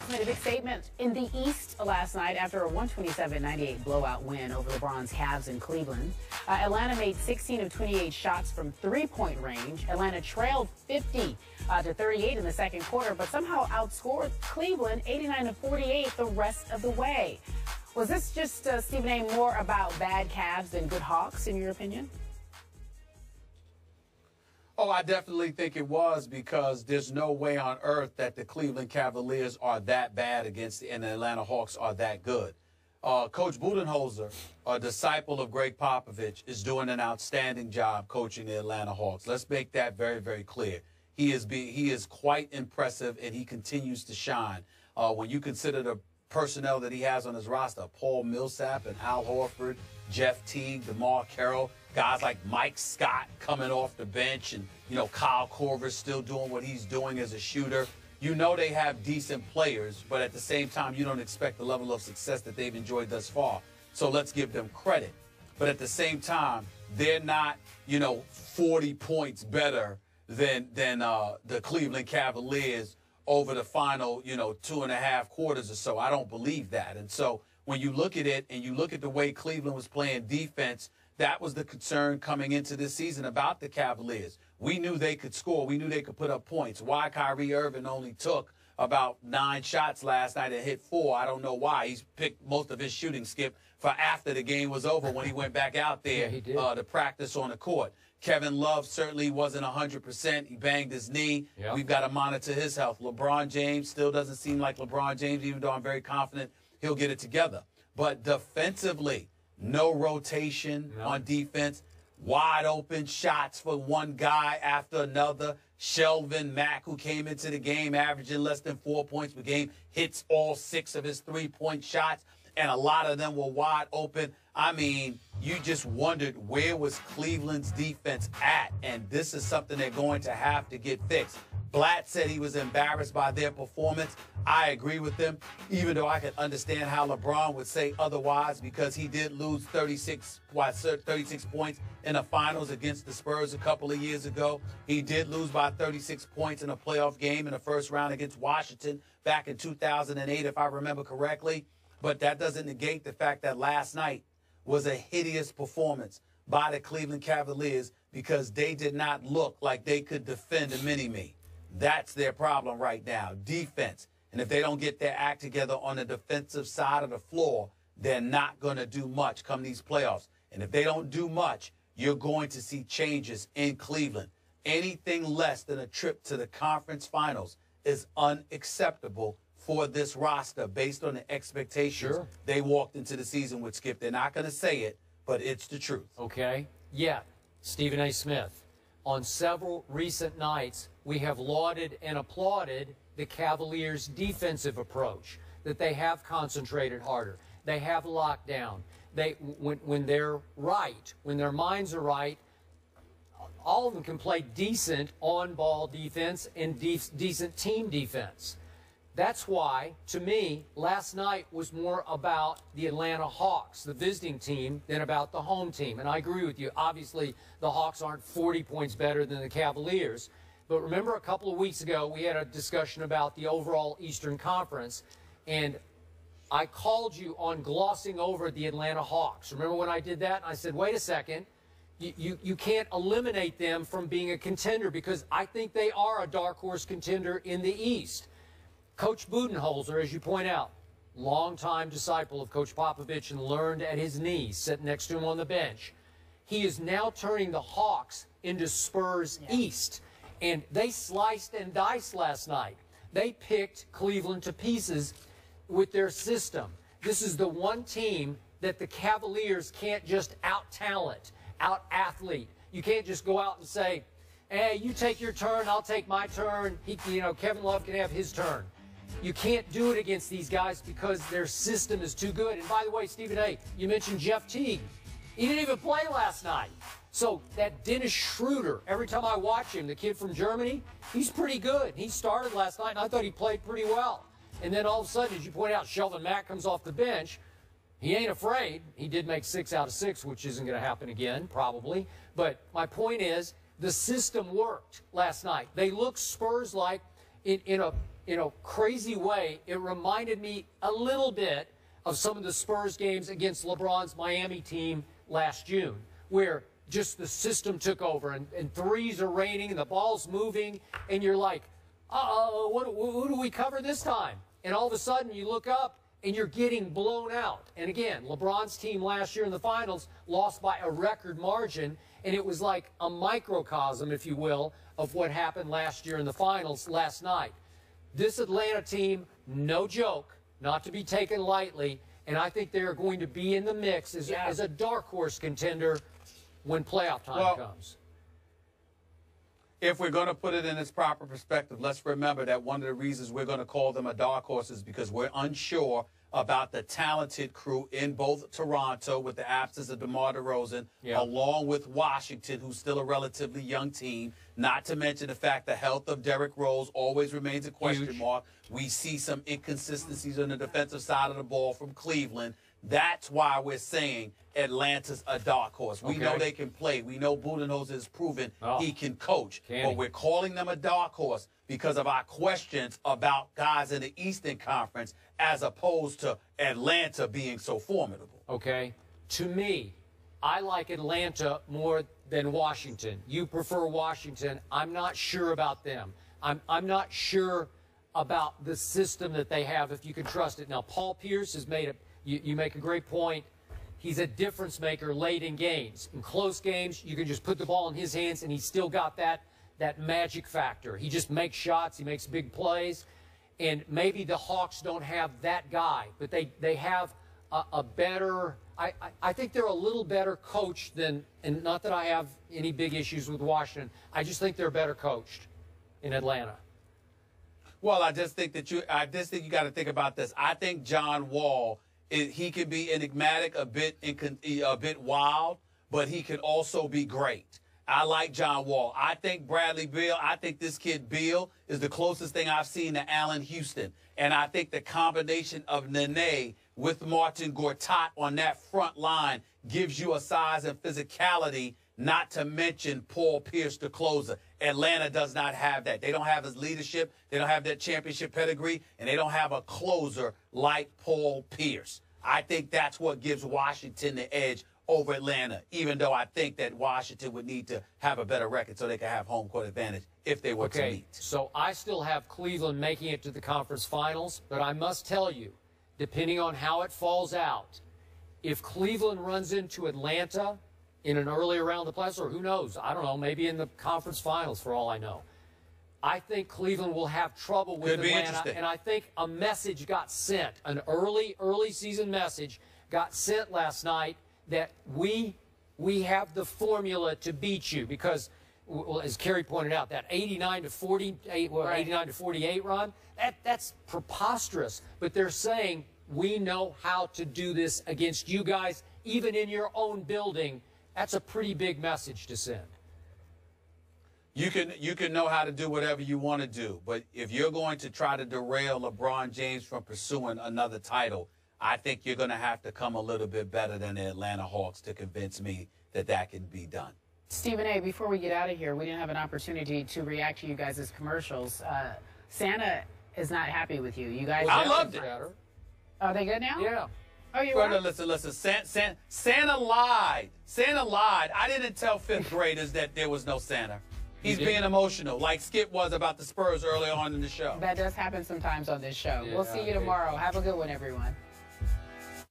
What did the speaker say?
Hawks made a big statement in the East last night after a 127-98 blowout win over LeBron's Cavs in Cleveland. Atlanta made 16 of 28 shots from three-point range. Atlanta trailed 50 to 38 in the second quarter, but somehow outscored Cleveland 89-48 the rest of the way. Was this just, Stephen A., more about bad Cavs than good Hawks, in your opinion? Oh, I definitely think it was, because there's no way on earth that the Cleveland Cavaliers are that bad against and the Atlanta Hawks are that good. Coach Budenholzer, a disciple of Greg Popovich, is doing an outstanding job coaching the Atlanta Hawks. Let's make that very, very clear. He is quite impressive, and he continues to shine. When you consider the personnel that he has on his roster, Paul Millsap and Al Horford, Jeff Teague, DeMar Carroll, guys like Mike Scott coming off the bench, and, Kyle Korver still doing what he's doing as a shooter. You know they have decent players, but at the same time, you don't expect the level of success that they've enjoyed thus far. So let's give them credit. But at the same time, they're not, 40 points better than the Cleveland Cavaliers over the final, 2.5 quarters or so. I don't believe that. And so when you look at it and you look at the way Cleveland was playing defense, that was the concern coming into this season about the Cavaliers. We knew they could score. We knew they could put up points. Why Kyrie Irving only took about 9 shots last night and hit 4, I don't know why. He's picked most of his shooting, Skip, for after the game was over when he went back out there to practice on the court. Kevin Love certainly wasn't 100%. He banged his knee. Yep. We've got to monitor his health. LeBron James still doesn't seem like LeBron James, even though I'm very confident he'll get it together. But defensively, no rotation on defense. Wide open shots for one guy after another. Shelvin Mack, who came into the game averaging less than 4 points per game, hits all 6 of his three-point shots, and a lot of them were wide open. I mean, you just wondered, where was Cleveland's defense at? And this is something they're going to have to get fixed. Blatt said he was embarrassed by their performance. I agree with him, even though I can understand how LeBron would say otherwise, because he did lose 36 points in the finals against the Spurs a couple of years ago. He did lose by 36 points in a playoff game in the first round against Washington back in 2008, if I remember correctly. But that doesn't negate the fact that last night was a hideous performance by the Cleveland Cavaliers, because they did not look like they could defend a mini-me. That's their problem right now, defense. And if they don't get their act together on the defensive side of the floor, they're not going to do much come these playoffs. And if they don't do much, you're going to see changes in Cleveland. Anything less than a trip to the conference finals is unacceptable for this roster based on the expectations they walked into the season with, Skip. They're not going to say it, but it's the truth. Okay. Yeah. Stephen A. Smith. On several recent nights, we have lauded and applauded the Cavaliers' defensive approach, that they have concentrated harder. They have locked down. When they're right, when their minds are right, all of them can play decent on-ball defense and decent team defense. That's why, to me, last night was more about the Atlanta Hawks, the visiting team, than about the home team. And I agree with you. Obviously, the Hawks aren't 40 points better than the Cavaliers. But remember, a couple of weeks ago, we had a discussion about the overall Eastern Conference, and I called you on glossing over the Atlanta Hawks. Remember when I did that? I said, wait a second. You can't eliminate them from being a contender, because I think they are a dark horse contender in the East. Coach Budenholzer, as you point out, longtime disciple of Coach Popovich and learned at his knees, sitting next to him on the bench. He is now turning the Hawks into Spurs East. And they sliced and diced last night. They picked Cleveland to pieces with their system. This is the one team that the Cavaliers can't just out-talent, out-athlete. You can't just go out and say, hey, you take your turn, I'll take my turn. Kevin Love can have his turn. You can't do it against these guys because their system is too good. And by the way, Stephen A., you mentioned Jeff Teague. He didn't even play last night. So that Dennis Schroeder, every time I watch him, the kid from Germany, he's pretty good. He started last night, and I thought he played pretty well. And then all of a sudden, as you point out, Shelvin Mack comes off the bench. He ain't afraid. He did make 6 out of 6, which isn't going to happen again, probably. But my point is, the system worked last night. They looked Spurs-like in a in a crazy way, it reminded me a little bit of some of the Spurs games against LeBron's Miami team last June, where just the system took over and threes are raining and the ball's moving and you're like, who do we cover this time? And all of a sudden you look up and you're getting blown out. And again, LeBron's team last year in the finals lost by a record margin, and it was like a microcosm, if you will, of what happened last year in the finals last night. This Atlanta team, no joke, not to be taken lightly, and I think they're going to be in the mix as a dark horse contender when playoff time comes. If we're going to put it in its proper perspective, let's remember that one of the reasons we're going to call them a dark horse is because we're unsure about the talented crew in both Toronto with the absence of DeMar DeRozan, along with Washington, who's still a relatively young team, not to mention the fact the health of Derrick Rose always remains a question mark. We see some inconsistencies on the defensive side of the ball from Cleveland. That's why we're saying Atlanta's a dark horse. We know they can play. We know Budenholzer has proven he can coach. But we're calling them a dark horse because of our questions about guys in the Eastern Conference as opposed to Atlanta being so formidable. Okay. To me, I like Atlanta more than Washington. You prefer Washington. I'm not sure about them. I'm not sure about the system that they have, if you can trust it. Now, Paul Pierce has made it. You make a great point. He's a difference maker late in games. In close games, you can just put the ball in his hands, and he's still got that magic factor. He just makes shots. He makes big plays. And maybe the Hawks don't have that guy, but they have a better – I think they're a little better coached than – and not that I have any big issues with Washington. I just think they're better coached in Atlanta. Well, I just think you got to think about this. I think John Wall – he can be enigmatic, a bit wild, but he can also be great. I like John Wall. I think Bradley Beal, I think this kid Beal is the closest thing I've seen to Allen Houston. And I think the combination of Nene with Martin Gortat on that front line gives you a size and physicality, not to mention Paul Pierce, the closer. Atlanta does not have that. They don't have his leadership. They don't have that championship pedigree, and they don't have a closer like Paul Pierce. I think that's what gives Washington the edge over Atlanta, even though I think that Washington would need to have a better record so they can have home court advantage if they were to meet. So I still have Cleveland making it to the conference finals, but I must tell you, depending on how it falls out, if Cleveland runs into Atlanta in an earlier round of the playoffs, or who knows, I don't know, maybe in the conference finals for all I know, I think Cleveland will have trouble with Atlanta, and I think a message got sent, an early season message got sent last night that we have the formula to beat you because, well, as Kerry pointed out, that 89 to 48 run, that's preposterous. But they're saying we know how to do this against you guys, even in your own building. That's a pretty big message to send. You can know how to do whatever you want to do, but if you're going to try to derail LeBron James from pursuing another title, I think you're going to have to come a little bit better than the Atlanta Hawks to convince me that that can be done. Stephen A., before we get out of here, we didn't have an opportunity to react to you guys' commercials. Santa is not happy with you. You guys. I loved it. Are they good now? Yeah. Oh, you are? Listen. Santa lied. Santa lied. I didn't tell fifth graders that there was no Santa. He's being emotional, like Skip was about the Spurs early on in the show. That does happen sometimes on this show. Yeah, we'll see you tomorrow. Have a good one, everyone.